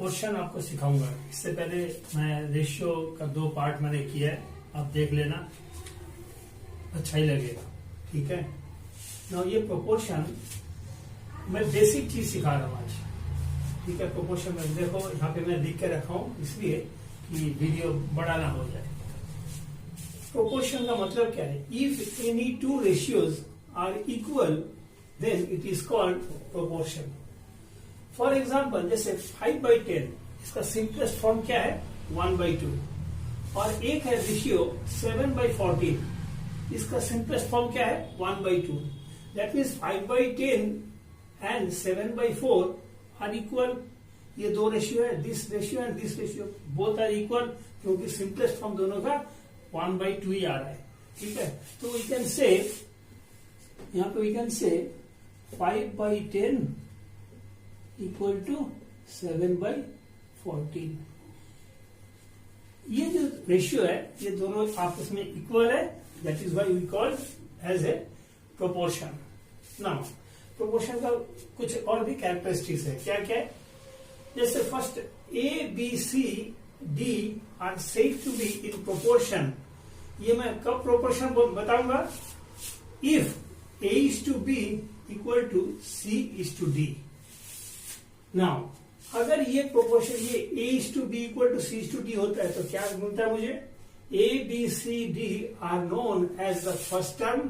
Proportion आपको सिखाऊंगा। इससे पहले मैं रेशियो का 2 पार्ट मैंने किया है, आप देख लेना, अच्छा ही लगेगा। ठीक है ना। ये प्रोपोर्शन मैं बेसिक चीज सिखा रहा हूँ आज। ठीक है, प्रोपोर्शन में देखो यहाँ पे मैं लिख के रखा हूँ इसलिए कि वीडियो बड़ा ना हो जाए। प्रोपोर्शन का मतलब क्या है? If any 2 ratios are equal then it is called proportion. For example जैसे 5/10, इसका सिंपलेस्ट फॉर्म क्या है? 1/2। और एक है रेशियो 7/14, इसका सिंपलेस्ट फॉर्म क्या है? 1/2। That means 5/10 and 7/4 are equal. ये 2 रेशियो है, this ratio and this ratio, both are equal, क्योंकि सिंपलेस्ट फॉर्म दोनों का 1/2 ही आ रहा है। ठीक है, तो वी कैन से, यहां पे we can say 5/10 equal to 7/14। ये जो रेशियो है ये दोनों आपस में इक्वल है, that is why we call as a proportion. Now proportion का कुछ और भी कैरेक्टरिस्टिक्स है। क्या क्या है? जैसे first A B C D are said to be in proportion. ये मैं कब प्रोपोर्शन बताऊंगा? If A is to B equal to C is to D. Now अगर ये प्रोपोर्शन ये a is to B equal to C is to D होता है तो क्या मिलता है मुझे? A B C D are known as the first term,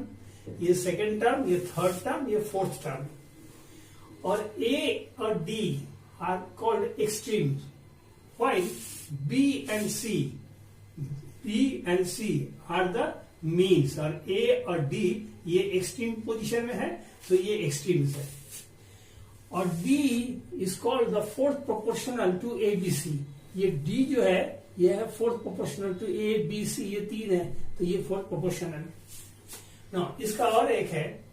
ये सेकेंड टर्म, ये थर्ड टर्म, ये फोर्थ टर्म। और a और d are called extremes, while b and c are the means. और a और d ये एक्सट्रीम पोजीशन में है तो ये एक्सट्रीम्स है। और D is called the fourth proportional to A B C. ये D जो है ये है fourth proportional to A B C, ये 3 है तो ये फोर्थ प्रोपोर्शनल। ना इसका और एक है,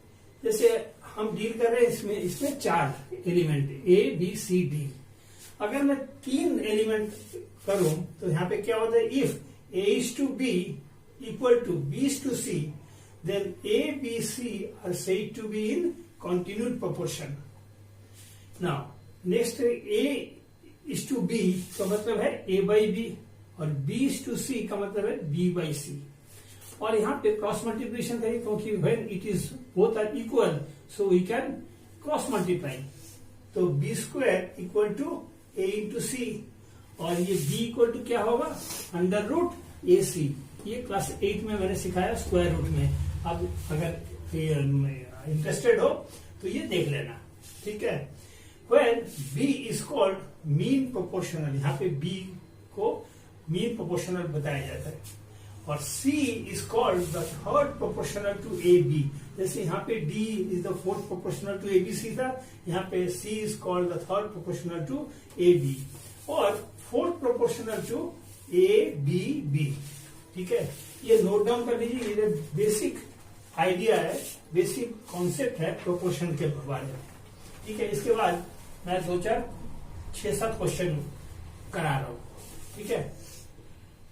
जैसे हम डील कर रहे हैं इसमें 4 element A B C D. अगर मैं 3 एलिमेंट करूं तो यहाँ पे क्या होता है? If A is to B equal to B is to C then A B C are said to be in continued proportion. Now next A is to B का मतलब है A बाई बी, और B is to C का मतलब है B by सी। और यहाँ पे क्रॉस मल्टीप्लिकेशन करें क्योंकि when it is both are equal so we can cross multiply. तो B square equal to A into c, और ये B इक्वल टू क्या होगा? Under root a c. ये क्लास 8 में मैंने सिखाया स्क्वायर रूट में। अब अगर इंटरेस्टेड हो तो ये देख लेना। ठीक है, when B is called mean proportional, यहाँ पे B को mean proportional बताया जाता है। और C is called the third proportional to AB। जैसे यहाँ पे D is the fourth proportional to ABC था, यहाँ पे C is called the third proportional to AB और fourth proportional to ABB। ठीक है, ये नोट डाउन कर लीजिए, ये बेसिक आइडिया है, बेसिक कॉन्सेप्ट है प्रोपोर्शन के बारे में। ठीक है, इसके बाद मैं 2, 4, 6, 7 क्वेश्चन करा रहा हूं। ठीक है,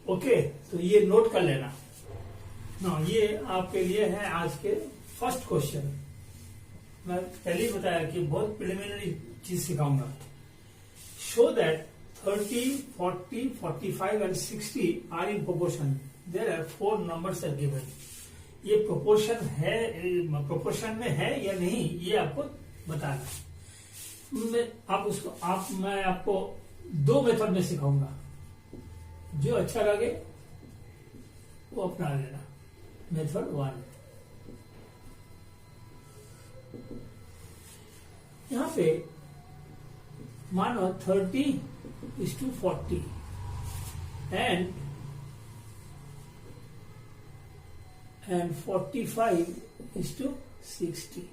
ओके, तो ये नोट कर लेना ना। ये आपके लिए है आज के फर्स्ट क्वेश्चन। मैं पहले ही बताया कि बहुत प्रिलिमिनरी चीज सिखाऊंगा। Show that 30, 40, 45 and 60 are in proportion. There are 4 numbers are given. ये प्रोपोर्शन है, प्रोपोर्शन में है या नहीं, ये आपको बताना। मैं आपको 2 मेथड में सिखाऊंगा, जो अच्छा लगे वो अपना लेना। मेथड 1, यहां पे मानो 30:40 एंड 45:60।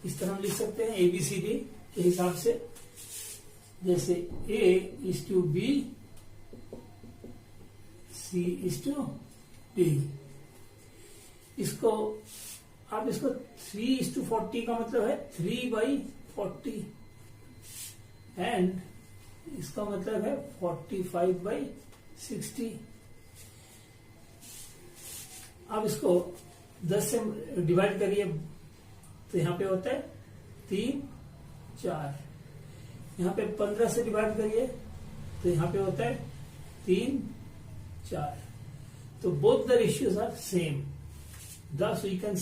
इस तरह हम लिख सकते हैं ABCD के हिसाब से। जैसे A is to B, C is to D। इसको आप इसको 3:40 का मतलब है 3/40 एंड इसका मतलब है 45/60। आप इसको 10 से डिवाइड करिए तो यहां पे होता है 3, 4। यहाँ पे 15 से डिवाइड करिए तो यहाँ पे होता है 3, 4. तो both the ratios are same. Thus we can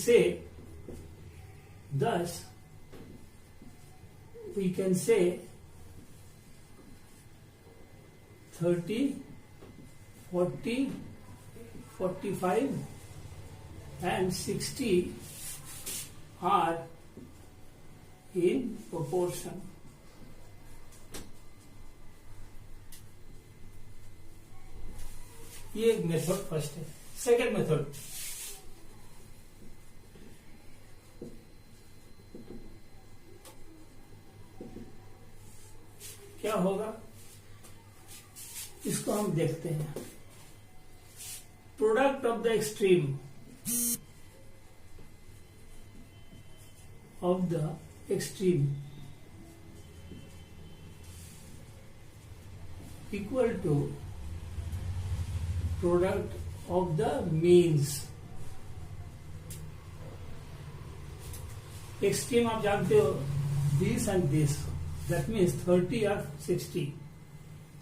say 30, 40, 45 and 60 are in proportion. ये एक मेथड फर्स्ट है. सेकेंड मेथड, क्या होगा इसको हम देखते हैं. Product of the extreme equal to product of the means. Extreme आप जानते हो, this and this, that means 30 और 60.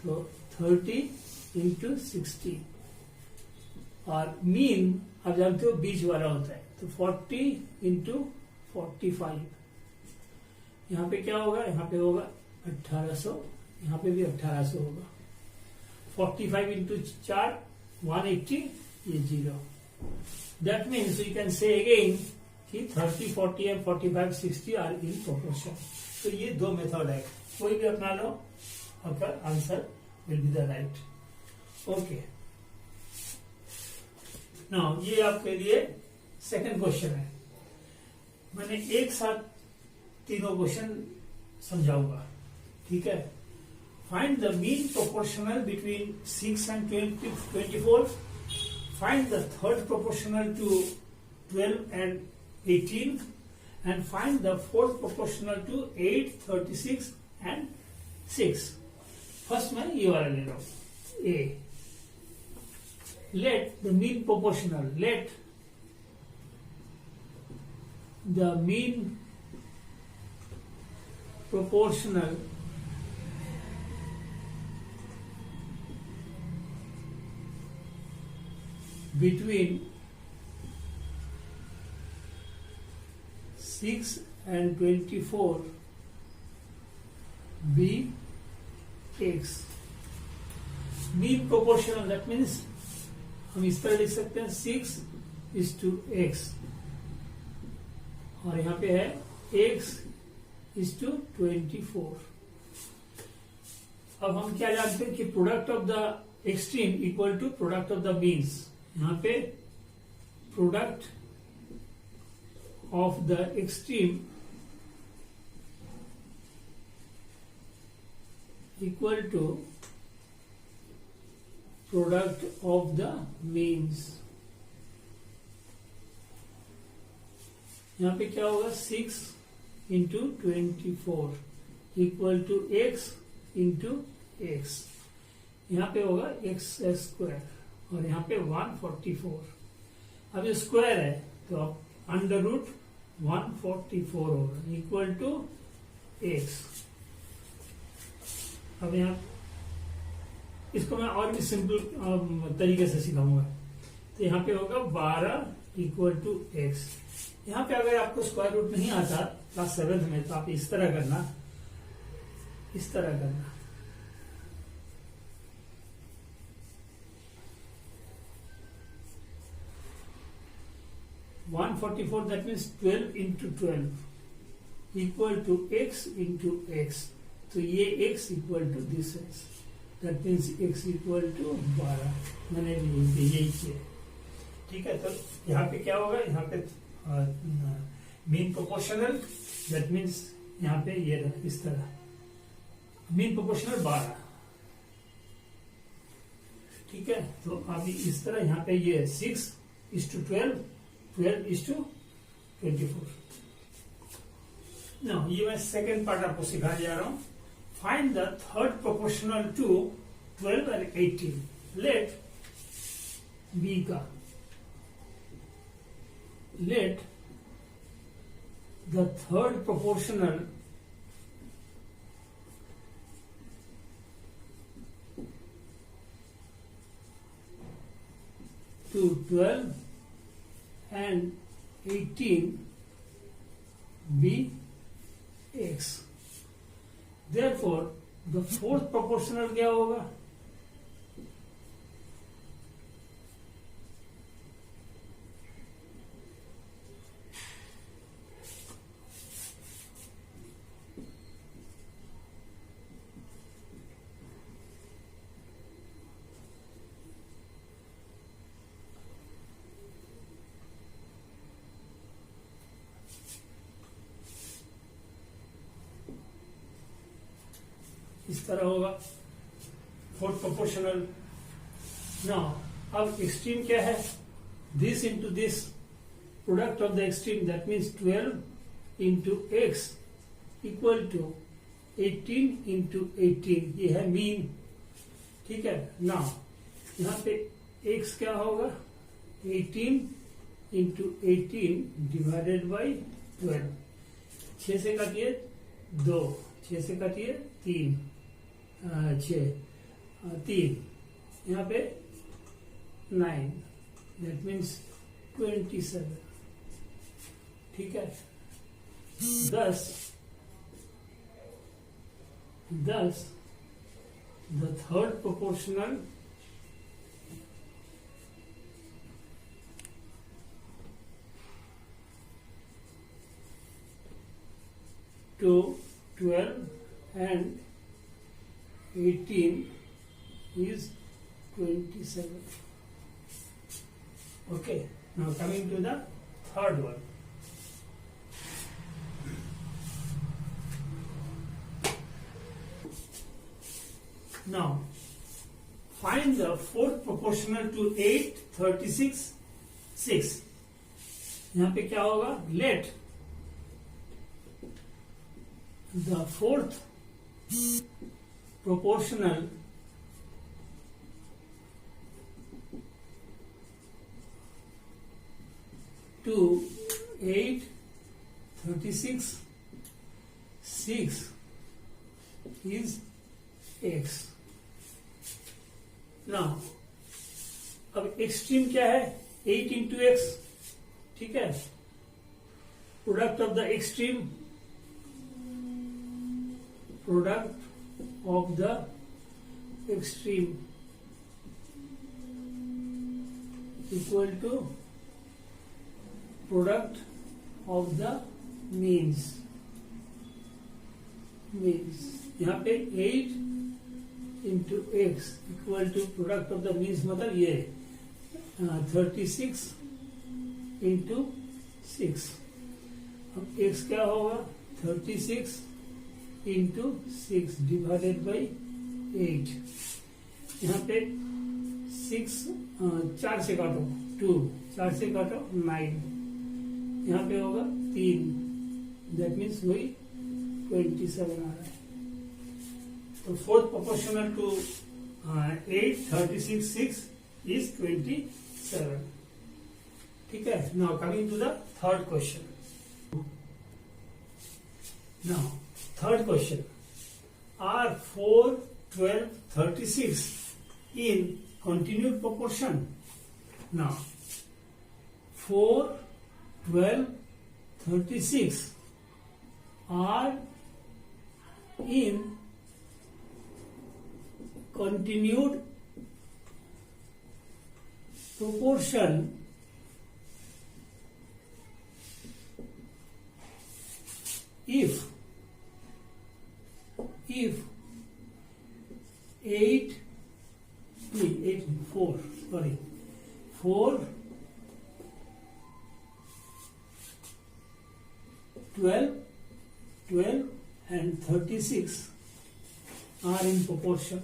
तो 30 इंटू 60 और मीन आप जानते हो बीच वाला होता है, तो 40 इंटू 45. यहाँ पे क्या होगा, यहाँ पे होगा 1800, यहाँ पे भी 1800 होगा. 45 इंटू 4 180, ये 0. That means you can say again कि 30, 40 एंड 45, 60 आर इन प्रोपोर्शन. तो ये दो मेथड है, कोई भी अपना लो, आपका answer will be the right. Okay, now ये आपके लिए सेकंड क्वेश्चन है. मैंने एक साथ तीनों क्वेश्चन समझाऊंगा, ठीक है. Find the mean proportional between 6 and 24. Find the third proportional to 12 and 18, and find the fourth proportional to 8, 36 and 6. First मैं ये वाला ले रहा हूं, A. Let the mean proportional between 6 and 24 be x. Mean proportional, that means हम इस तरह लिख सकते हैं 6:x, और यहां पे है x:24. अब हम क्या जानते हैं कि product of the extreme equal to product of the means. यहां पे product of the extreme equal to product of the means. यहां पे क्या होगा, 6 into 24 equal to x into x. यहां पे होगा x² और यहां पे 144. अब ये स्क्वायर है तो अब अंडर रूट 144 होगा इक्वल टू x. अब यहां इसको मैं और भी सिंपल तरीके से सिखाऊंगा. तो यहां पे होगा 12 इक्वल टू x. यहां पे अगर आपको स्क्वायर रूट नहीं आता क्लास 7th में, तो आप इस तरह करना, इस तरह करना. (144) that means 12 into 12 equal to x into x. तो ये x equal to this x, that means x equal to 12. मैंने यही किया, ठीक है. तो यहाँ पे क्या होगा, यहाँ पे मीन प्रोपोर्शनल, दैट मीन्स यहाँ पे ये इस तरह मीन प्रोपोर्शनल 12, ठीक है. तो अभी इस तरह यहाँ पे ये 6:12, 12:24. नाउ ये मैं सेकेंड पार्ट आपको सिखाने जा रहा हूं. Find the third proportional to 12 and 18. Let be का, let the third proportional to 12 and 18 be x. Therefore the fourth proportional क्या होगा? इस तरह होगा फोर्थ प्रोपोर्शनल. नाउ अब एक्सट्रीम क्या है? This into this, product of the extreme, that means 12 into x equal to 18 into 18. ये है मीन. ठीक है. नाउ यहाँ पे x क्या होगा? 18 इंटू 18 डिवाइडेड बाई 12. 6 से काटिए 2, 6 से काटिए 3, 6, 3, यहाँ पे 9, दैट मीन्स 27. ठीक है. 10 the third proportional to 12 and 18 is 27. Okay, now coming to the third one. Now find the fourth proportional to 8, 36, 6. यहाँ पे क्या होगा? Let the fourth proportional to 8, 36, 6 is x. Now अब एक्सट्रीम क्या है? 8 इंटू एक्स. ठीक है. Product of the extreme, product of the extreme equal to product of the means. यहाँ पे 8 into x equal to product of the means, मतलब ये 36 into 6. अब एक्स क्या होगा? 36 इंटू 6 डिवाइडेड बाई 8. यहाँ पे 6, 4 से काटो 2, 4 से काटो 9. यहाँ पे होगा 3, दैट मीन्स वही 27 आ रहा है. तो फोर्थ प्रोपोर्शनल टू 8, 36, 6 is 27. ठीक है. Now coming to the third question. Now third question. Are 4, 12, 36 in continued proportion? Now 4, 12, 36 are in continued proportion if 4, 12 and 36 are in proportion.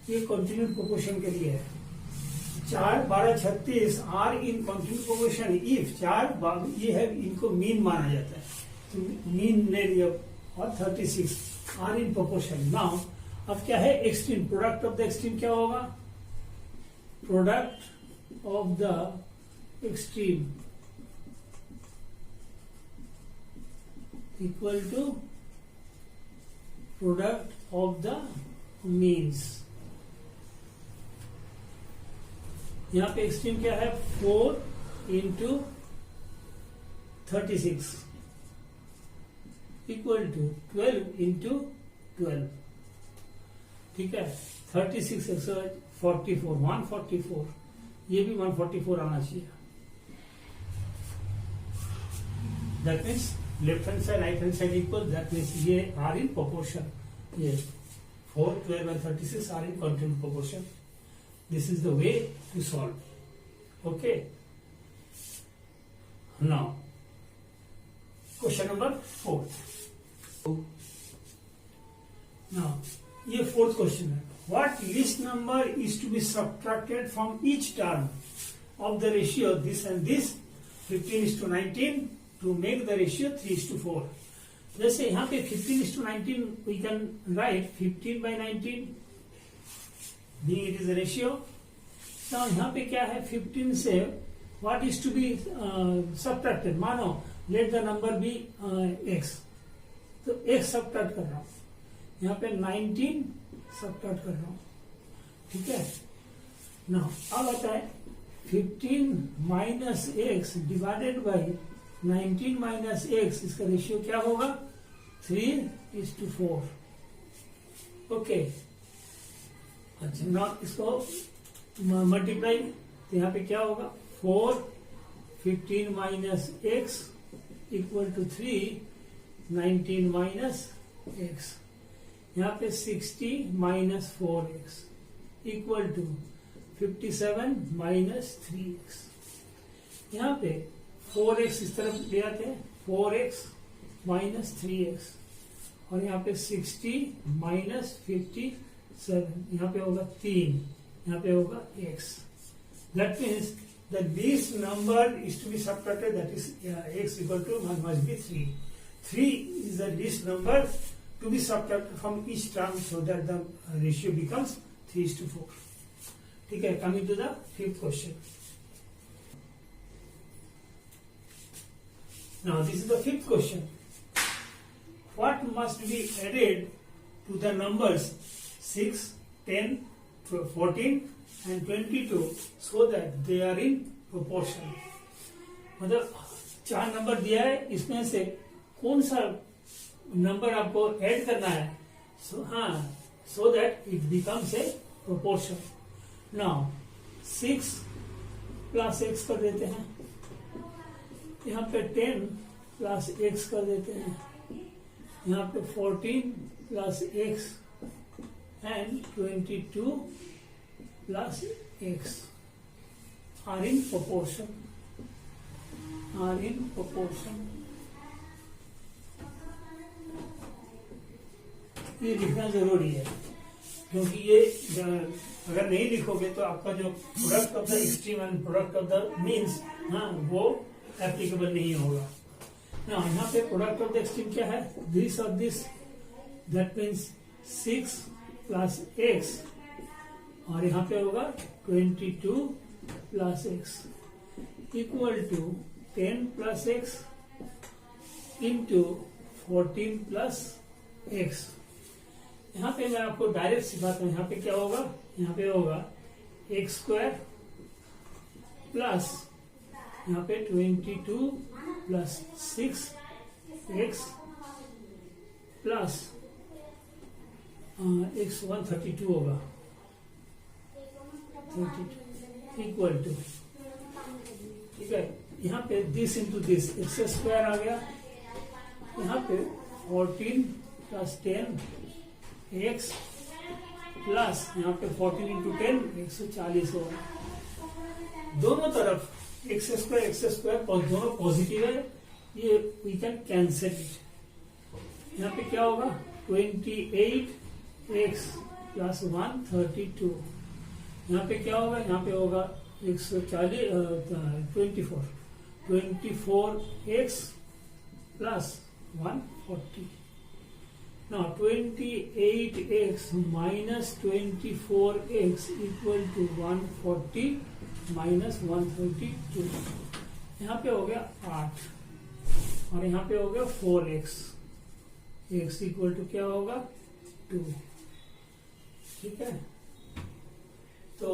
ये कंटिन्यूड प्रोपोर्शन के लिए है. 4, 12, 36 are in continued proportion if 4 ये है, इनको mean माना जाता है, तो मीन ले लिया, और 36 आर इन प्रोपोर्शन. नाउ अब क्या है? Extreme. Product of the extreme क्या होगा? Product of the extreme equal to product of the means. यहां पे एक्सट्रीम क्या है, 4 इंटू 36 इक्वल टू 12 इंटू 12। ठीक है, 36 144 144, ये भी 144 आना चाहिए। That means left hand side right hand side equal, that means ये आर इन प्रोपोर्शन। ये 4, 12 and 36 are in continuous proportion. This is the way to solve. Okay. Now, question number 4. Now, ये fourth question है. What least number is to be subtracted from each term of the ratio this and this 15:19 to make the ratio 3:4? जैसे यहाँ पे 15:19 we can write 15/19 being it is a ratio. Now यहाँ पे क्या है, 15 से what is to be subtracted, मानो let the number be x, तो x subtract कर रहा हूँ, यहाँ पे 19 subtract कर रहा हूँ। ठीक है, now अब आता है 15 minus x divided by 19 minus x, इसका रेशियो क्या होगा, 3:4। ओके, अच्छा ना इसको मल्टीप्लाई, तो यहाँ पे क्या होगा, 4 15 minus x equal to 3 19 minus x, यहाँ पे 60 minus 4x equal to 57 minus 3x। यहाँ पे 4x इस तरफ ले आते हैं, 4x माइनस 3x, और यहाँ पे 60 माइनस 57, यहाँ पे होगा 3, यहाँ पे होगा x। That means the least number is to be subtracted, that is x equal to 1 must be 3. 3 is the least number to be subtracted from each term so that the ratio becomes 3:4. ठीक है, coming to the fifth question. Now this is the fifth question. What must be added to the numbers 6, 10, 14 and 22 so that they are in proportion? मतलब 4 number दिया है, इसमें से कौन सा number आपको ऐड करना है, so that it becomes a proportion. Now 6 plus x कर देते हैं, यहाँ पे 10 plus x कर देते हैं, यहाँ पे 14 plus x and 22 plus x are in proportion. ये लिखना जरूरी है, क्योंकि ये अगर नहीं लिखोगे तो आपका जो product of the extreme and product of the means वो एप्लीकेबल नहीं होगा ना। यहाँ पे प्रोडक्ट ऑफ द एक्सट्रीम क्या है, दिस और this, that means 6 plus x, और यहाँ पे होगा 22 plus x equal to 10 plus x into 14 plus x. यहाँ पे मैं आपको डायरेक्ट सिखाता हूँ, यहाँ पे क्या होगा, यहाँ पे होगा एक्स स्क्वायर प्लस यहाँ पे 22 प्लस 6 एक्स प्लस एक्स 132 होगा, 32 इक्वल टू, ठीक है, यहाँ पे this into this, x square आ गया, यहाँ पे 14 प्लस 10 एक्स प्लस यहाँ पे 14 इंटू 10 140 होगा। दोनों तरफ एक्स स्क्वायर दोनों पॉजिटिव है, ये वी कैन कैंसिल इट। यहाँ पे क्या होगा 28 एक्स प्लस 132, यहाँ पे क्या होगा, यहाँ पे होगा 24 x plus 140। Now 28x minus 24x equal to 140 minus 132, यहाँ पे हो गया 8 और यहाँ पे हो गया 4x, x इक्वल टू क्या होगा 2। ठीक है, तो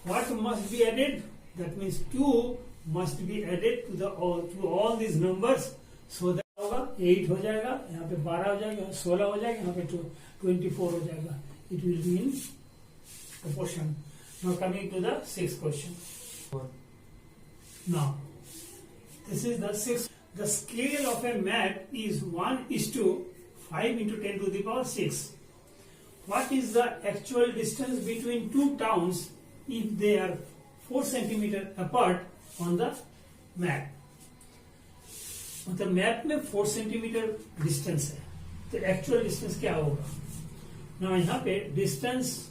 what must be added? That means 2 must be added to all these numbers, so that होगा 8 हो जाएगा, यहाँ पे 12 हो जाएगा, 16 हो जाएगा, यहाँ पे 24 हो जाएगा. It will be in proportion. Now coming to the sixth question. Now this is the sixth. The scale of a map is 1:5 into 10 to the power 6. What is the actual distance between two towns if they are 4 centimeter apart on the map? मतलब map में 4 centimetre distance है, तो actual distance क्या होगा ना? यहाँ पे distance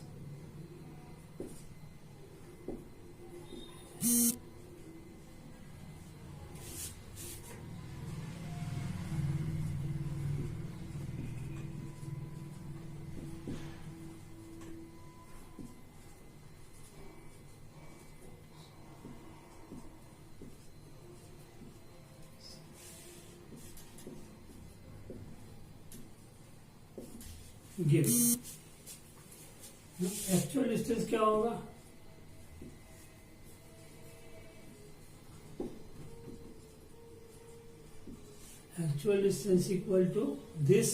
give. Actual distance क्या होगा? Actual distance equal to this,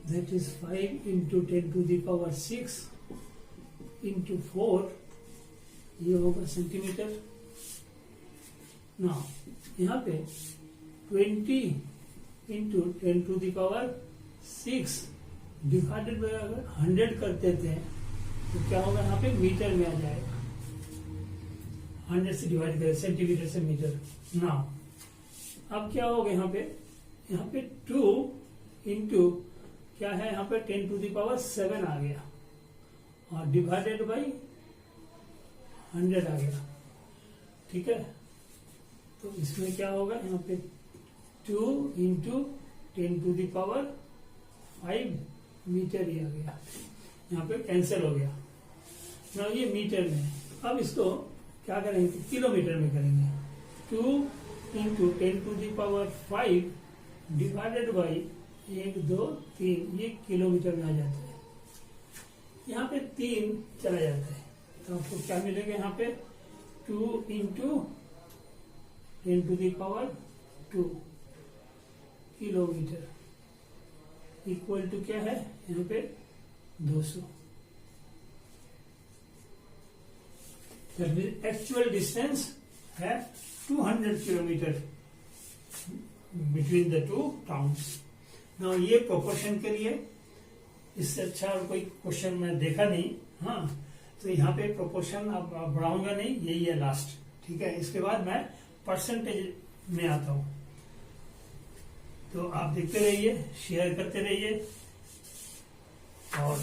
that is 5 into 10 to the power 6 into 4, ये होगा सेंटीमीटर. ना यहाँ पे 20 into 10 to the power 6 divided by अगर 100 करते थे तो क्या होगा? यहाँ पे मीटर में आ जाएगा. 100 से डिवाइड करें, सेंटीमीटर से मीटर. ना अब क्या होगा? यहाँ पे 2 इंटू क्या है? यहाँ पे 10 to the power 7 आ गया और डिवाइडेड बाई 100 आ गया. ठीक है, तो इसमें क्या होगा? यहाँ पे 2 into 10 to the power 5 metre ही आ गया. यहाँ पे कैंसिल हो गया ना, ये मीटर में. अब इसको क्या करेंगे? किलोमीटर में करेंगे. 2 into 10 to the power 5 divided by 1 2 3, ये किलोमीटर में आ जाता है. यहाँ पे 3 चला जाता है, तो आपको क्या मिलेगा? यहाँ पे 2 into 10 to the power 2 kilometre equal to क्या है? यहाँ पे 200. एक्चुअल डिस्टेंस है 200 kilometre between the two towns. ना ये प्रोपोर्शन के लिए, इससे अच्छा और कोई क्वेश्चन मैं देखा नहीं. हाँ, तो यहाँ पे प्रोपोर्शन अब बढ़ाऊंगा नहीं, यही है लास्ट. ठीक है, इसके बाद मैं परसेंटेज में आता हूं. तो आप देखते रहिए, शेयर करते रहिए और